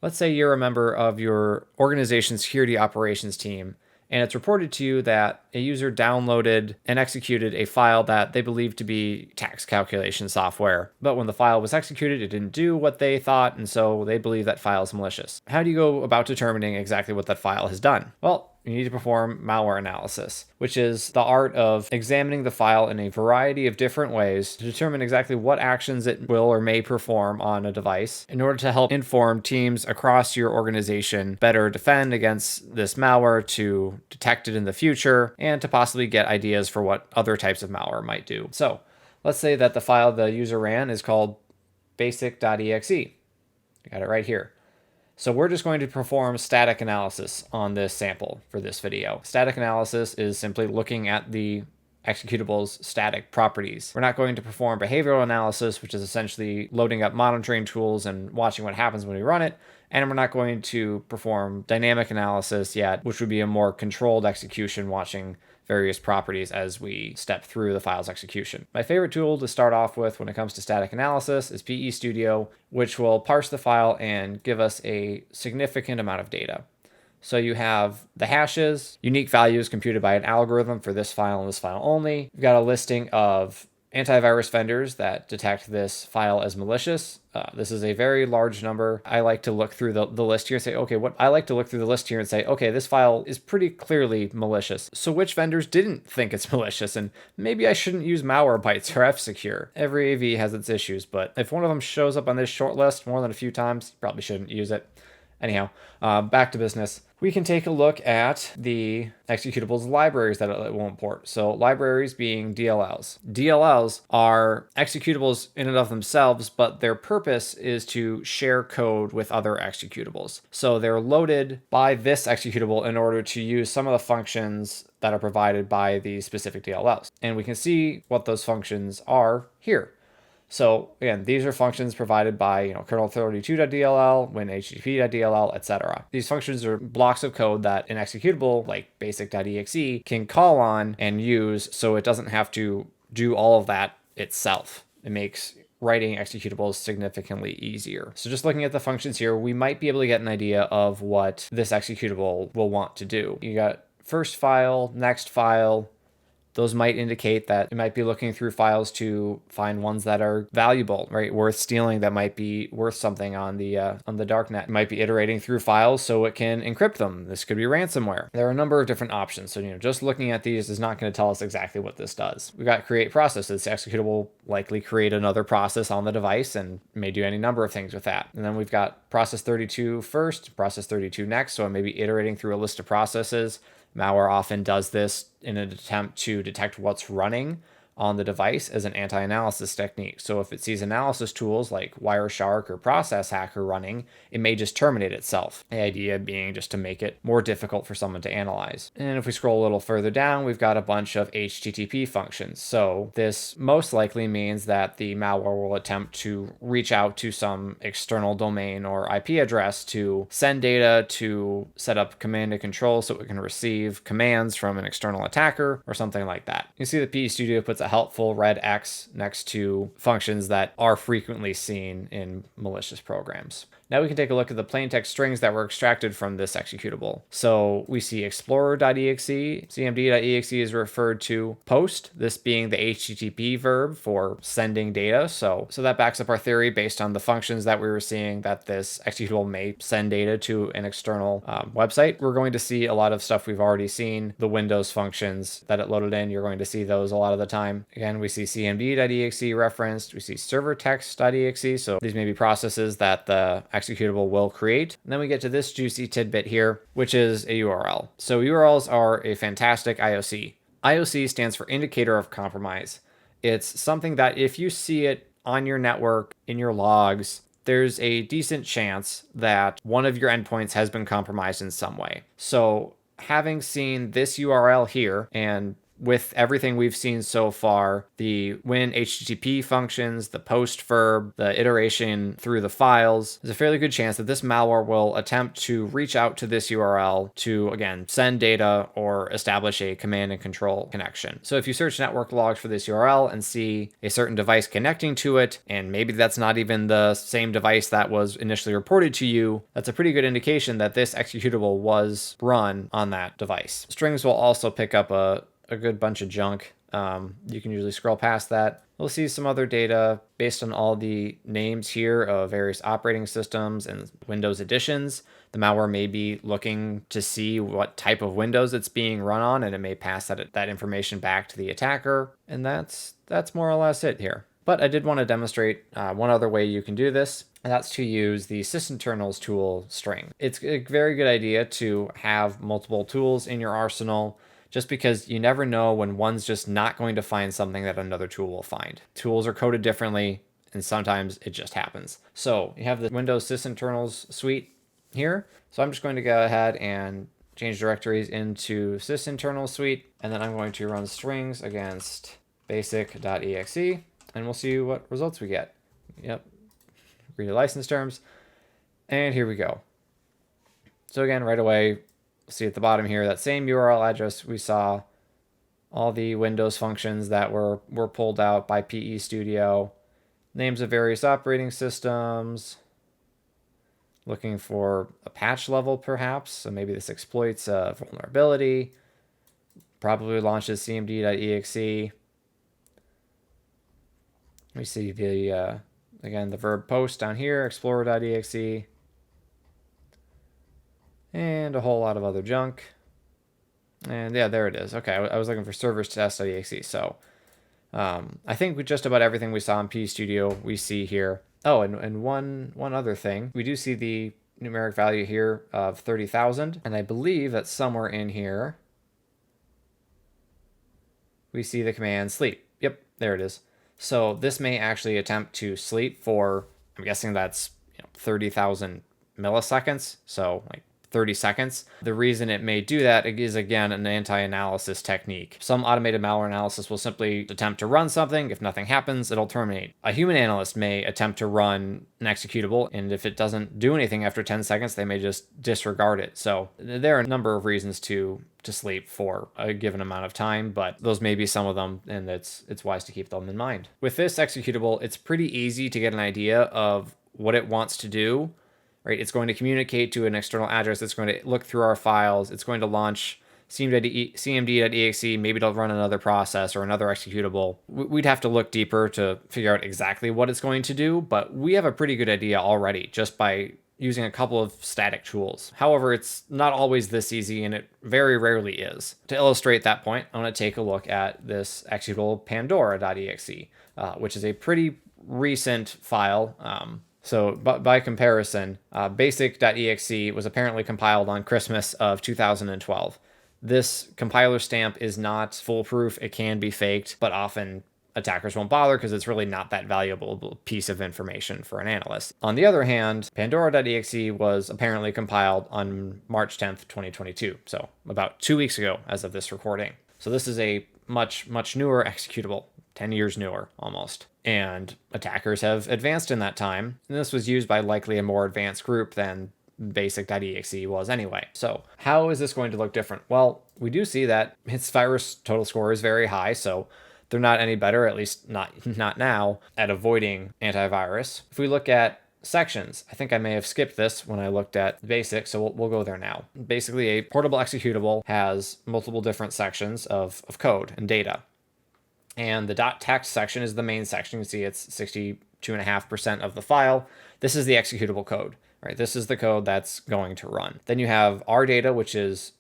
Let's say you're a member of your organization's security operations team, and it's reported to you that a user downloaded and executed a file that they believe to be tax calculation software. But when the file was executed, it didn't do what they thought, and so they believe that file is malicious. How do you go about determining exactly what that file has done? Well, you need to perform malware analysis, which is the art of examining the file in a variety of different ways to determine exactly what actions it will or may perform on a device in order to help inform teams across your organization better defend against this malware, to detect it in the future, and to possibly get ideas for what other types of malware might do. So let's say that the file the user ran is called basic.exe. I got it right here. So we're just going to perform static analysis on this sample for this video. Static analysis is simply looking at the executable's static properties. We're not going to perform behavioral analysis, which is essentially loading up monitoring tools and watching what happens when we run it. And we're not going to perform dynamic analysis yet, which would be a more controlled execution, watching various properties as we step through the file's execution. My favorite tool to start off with when it comes to static analysis is PE Studio, which will parse the file and give us a significant amount of data. So you have the hashes, unique values computed by an algorithm for this file and this file only. You've got a listing of antivirus vendors that detect this file as malicious. This is a very large number. I like to look through the list here and say, okay, this file is pretty clearly malicious. So which vendors didn't think it's malicious? And maybe I shouldn't use Malwarebytes or F-Secure. Every AV has its issues, but if one of them shows up on this short list more than a few times, you probably shouldn't use it. Anyhow, back to business. We can take a look at the executables libraries that it will import. So libraries being DLLs. DLLs are executables in and of themselves, but their purpose is to share code with other executables. So they're loaded by this executable in order to use some of the functions that are provided by the specific DLLs. And we can see what those functions are here. So again, these are functions provided by kernel32.dll, winhttp.dll, etc. These functions are blocks of code that an executable like basic.exe can call on and use, so it doesn't have to do all of that itself. It makes writing executables significantly easier. So just looking at the functions here, we might be able to get an idea of what this executable will want to do. You got first file, next file. Those might indicate that it might be looking through files to find ones that are valuable, right? Worth stealing, that might be worth something on the darknet. It might be iterating through files so it can encrypt them. This could be ransomware. There are a number of different options. So, just looking at these is not going to tell us exactly what this does. We've got create processes. The executable will likely create another process on the device and may do any number of things with that. And then we've got process 32 first, process 32 next. So I may be iterating through a list of processes. Malware often does this in an attempt to detect what's running on the device as an anti-analysis technique. So if it sees analysis tools like Wireshark or Process Hacker running, it may just terminate itself. The idea being just to make it more difficult for someone to analyze. And if we scroll a little further down, we've got a bunch of HTTP functions. So this most likely means that the malware will attempt to reach out to some external domain or IP address to send data, to set up command and control so it can receive commands from an external attacker or something like that. You see the PE Studio puts a helpful red X next to functions that are frequently seen in malicious programs. Now we can take a look at the plain text strings that were extracted from this executable. So we see explorer.exe, cmd.exe is referred to post, this being the HTTP verb for sending data. So that backs up our theory based on the functions that we were seeing that this executable may send data to an external website. We're going to see a lot of stuff we've already seen. The Windows functions that it loaded in, you're going to see those a lot of the time. Again, we see cmd.exe referenced, we see servertext.exe. So these may be processes that the executable will create. And then we get to this juicy tidbit here, which is a URL. So URLs are a fantastic IOC. IOC stands for indicator of compromise. It's something that if you see it on your network, in your logs, there's a decent chance that one of your endpoints has been compromised in some way. So having seen this URL here and with everything we've seen so far, the when HTTP functions, the post verb, the iteration through the files, there's a fairly good chance that this malware will attempt to reach out to this URL to, again, send data or establish a command and control connection. So if you search network logs for this URL and see a certain device connecting to it, and maybe that's not even the same device that was initially reported to you, that's a pretty good indication that this executable was run on that device. Strings will also pick up a good bunch of junk. You can usually scroll past that. We'll see some other data based on all the names here of various operating systems and Windows editions. The malware may be looking to see what type of Windows it's being run on, and it may pass that information back to the attacker. And that's more or less it here. But I did want to demonstrate one other way you can do this, and that's to use the sysinternals tool string. It's a very good idea to have multiple tools in your arsenal, just because you never know when one's just not going to find something that another tool will find. Tools are coded differently, and sometimes it just happens. So you have the Windows sysinternals suite here. So I'm just going to go ahead and change directories into sysinternals suite, and then I'm going to run strings against basic.exe, and we'll see what results we get. Yep, agree to license terms, and here we go. So again, right away, see at the bottom here, that same URL address we saw, all the Windows functions that were pulled out by PE Studio, names of various operating systems, looking for a patch level perhaps, so maybe this exploits a vulnerability, probably launches cmd.exe. We see the, again, the verb post down here, explorer.exe, and a whole lot of other junk. And yeah, there it is. Okay, I was looking for servers test.exe. So I think with just about everything we saw in PE Studio, we see here. Oh, and one other thing. We do see the numeric value here of 30,000. And I believe that somewhere in here, we see the command sleep. Yep, there it is. So this may actually attempt to sleep for, I'm guessing that's 30,000 milliseconds. So like 30 seconds. The reason it may do that is, again, an anti-analysis technique. Some automated malware analysis will simply attempt to run something. If nothing happens, it'll terminate. A human analyst may attempt to run an executable, and if it doesn't do anything after 10 seconds, they may just disregard it. So there are a number of reasons to sleep for a given amount of time, but those may be some of them, and it's wise to keep them in mind. With this executable, it's pretty easy to get an idea of what it wants to do. Right, it's going to communicate to an external address. It's going to look through our files. It's going to launch cmd.exe. Maybe it'll run another process or another executable. We'd have to look deeper to figure out exactly what it's going to do, but we have a pretty good idea already just by using a couple of static tools. However, it's not always this easy, and it very rarely is. To illustrate that point, I want to take a look at this executable pandora.exe, which is a pretty recent file. So by comparison, basic.exe was apparently compiled on Christmas of 2012. This compiler stamp is not foolproof. It can be faked, but often attackers won't bother because it's really not that valuable piece of information for an analyst. On the other hand, pandora.exe was apparently compiled on March 10th, 2022. So about 2 weeks ago as of this recording. So this is a much newer executable, 10 years newer almost. And attackers have advanced in that time. And this was used by likely a more advanced group than basic.exe was anyway. So how is this going to look different? Well, we do see that its virus total score is very high, so they're not any better, at least not now, at avoiding antivirus. If we look at sections, I think I may have skipped this when I looked at basic, so we'll go there now. Basically, a portable executable has multiple different sections of code and data. And the .text section is the main section. You can see it's 62.5% of the file. This is the executable code, right? This is the code that's going to run. Then you have R data, which is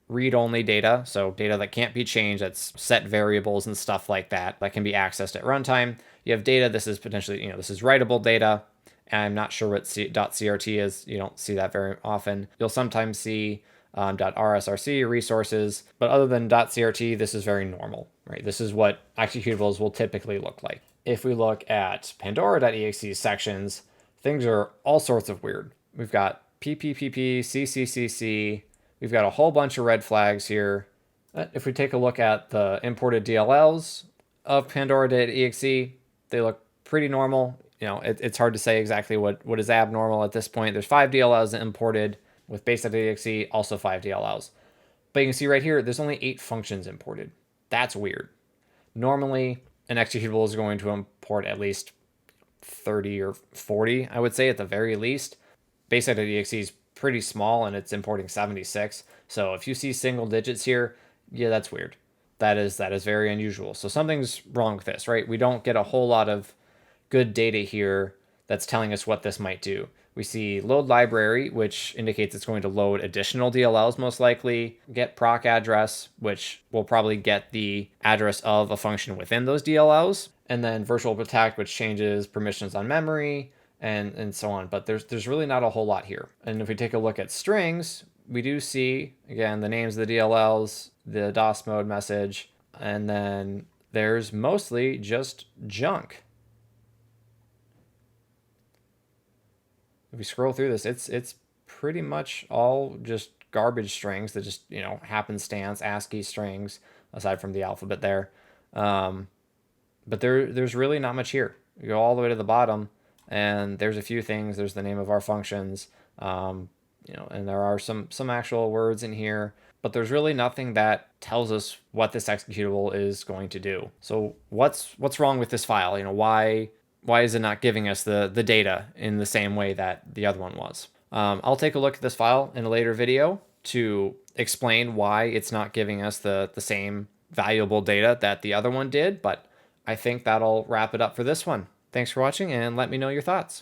read-only data, so data that can't be changed, that's set variables and stuff like that can be accessed at runtime. You have data, this is potentially, this is writable data. I'm not sure what .crt is. You don't see that very often. You'll sometimes see .rsrc resources, but other than .crt, this is very normal, right? This is what executables will typically look like. If we look at pandora.exe sections, things are all sorts of weird. We've got PPPP, CCCC, we've got a whole bunch of red flags here, If we take a look at the imported DLLs of Pandora.exe, they look pretty normal. It's hard to say exactly what is abnormal at this point. There's 5 DLLs imported with base.exe, also 5 DLLs. But you can see right here, there's only 8 functions imported. That's weird. Normally, an executable is going to import at least 30 or 40, I would say at the very least. Base.exe is pretty small and it's importing 76. So if you see single digits here, yeah, that's weird. That is very unusual. So something's wrong with this, right? We don't get a whole lot of good data here that's telling us what this might do. We see load library, which indicates it's going to load additional DLLs most likely, get proc address, which will probably get the address of a function within those DLLs, and then virtual protect, which changes permissions on memory, and so on. But there's really not a whole lot here. And if we take a look at strings, we do see, again, the names of the DLLs, the DOS mode message, and then there's mostly just junk. If we scroll through this, it's pretty much all just garbage strings that just, happenstance ASCII strings, aside from the alphabet there. But there's really not much here. You go all the way to the bottom, and there's a few things. There's the name of our functions, and there are some actual words in here, but there's really nothing that tells us what this executable is going to do. So what's wrong with this file? Why is it not giving us the data in the same way that the other one was? I'll take a look at this file in a later video to explain why it's not giving us the same valuable data that the other one did, but I think that'll wrap it up for this one. Thanks for watching, and let me know your thoughts.